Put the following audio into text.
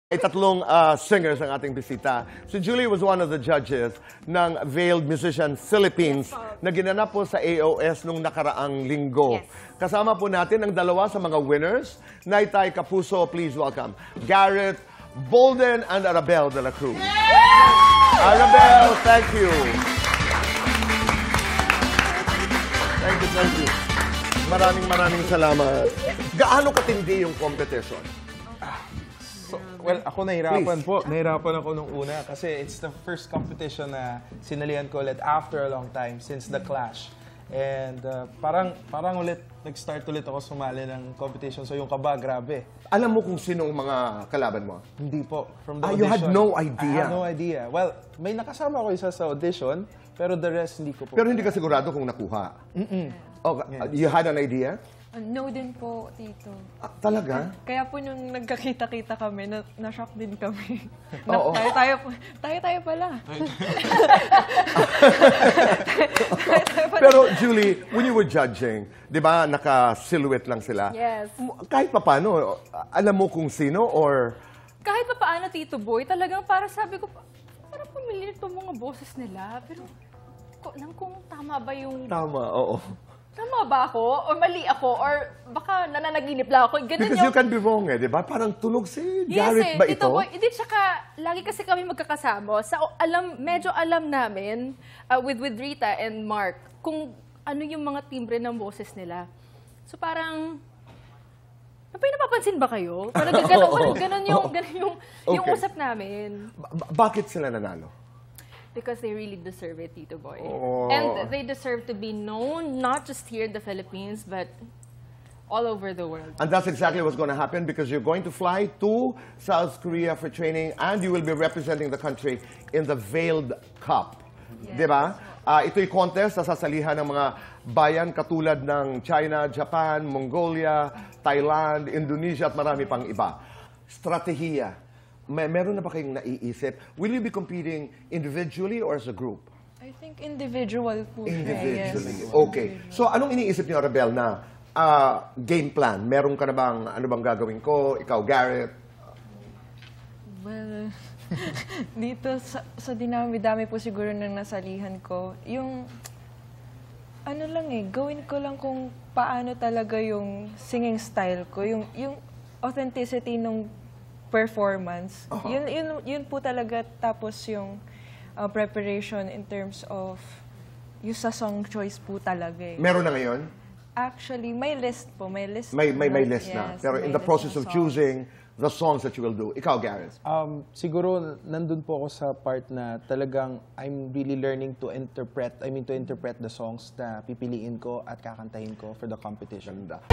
Ay tatlong singers ang ating bisita. Si Julie was one of the judges ng Veiled Musician Philippines na ginanap po sa AOS nung nakaraang linggo. Yes. Kasama po natin ang dalawa sa mga winners. Naitay Kapuso, please welcome Garrett Bolden and Arabel de la Cruz. Arabel, thank you. Thank you. Maraming salamat. Gaano katindi yung competition? Well, ako nahirapan po. Nahirapan ako nung una kasi it's the first competition na sinalihan ko ulit after a long time since the Clash. And parang ulit, nag-start ulit ako sumali ng competition. So yung kaba, grabe. Alam mo kung sino ang mga kalaban mo? Hindi po. From the You audition, had no idea? I had no idea. Well, may nakasama ko isa sa audition, pero the rest hindi ko po. Pero hindi ka sigurado kung nakuha? Oh, you had an idea? No din po, Tito. Talaga? Kaya po nung nagkakita-kita kami, na-shock din kami. Oo. Tayo pala. Pero Julie, when you were judging, di ba naka-silhouette lang sila? Yes. Kahit pa paano, alam mo kung sino or... Kahit pa paano, Tito Boy, talagang para sabi ko, parang pumili itong mga boses nila. Pero, ko lang kung tama ba yung... Tama, oo. Tama ba ako? O mali ako? Or baka nananaginip lang ako? Ganun Because you can be wrong eh, di ba? Parang tunog si Garrett ba ito? Tito Boy, hindi, tsaka lagi kasi kami magkakasama. Medyo alam namin with Rita and Mark kung ano yung mga timbre ng boses nila. So parang, napapansin ba kayo? Parang ganun yung usap namin. Bakit sila nanalo? Because they really deserve it, Tito Boy. Oh. And they deserve to be known, not just here in the Philippines, but all over the world. And that's exactly what's going to happen because you're going to fly to South Korea for training and you will be representing the country in the Veiled Cup. Yes. Di ba? Ito'y contest na sasalihan ng mga bayan katulad ng China, Japan, Mongolia, Thailand, Indonesia at marami pang iba. Strategiya. Meron na ba kayong naiisip? Will you be competing individually or as a group? I think individual po siya, Individually. yes. Okay. So, anong iniisip niyo, Arabel, na game plan? Meron ka na bang, ano bang gagawin ko? Ikaw, Garrett? Well, dito sa dinami-dami po siguro ng nasalihan ko, yung ano lang gawin ko lang kung paano talaga yung singing style ko, yung authenticity ng performance. Yun po talaga, tapos yung preparation in terms of yung sa song choice po talaga Meron na ngayon? Actually, may list po. May list May list na. Yes, Pero in the process of choosing the songs that you will do. Ikaw, Garrett? Siguro nandun po ako sa part na talagang I'm really learning to interpret the songs na pipiliin ko at kakantahin ko for the competition. Ganda.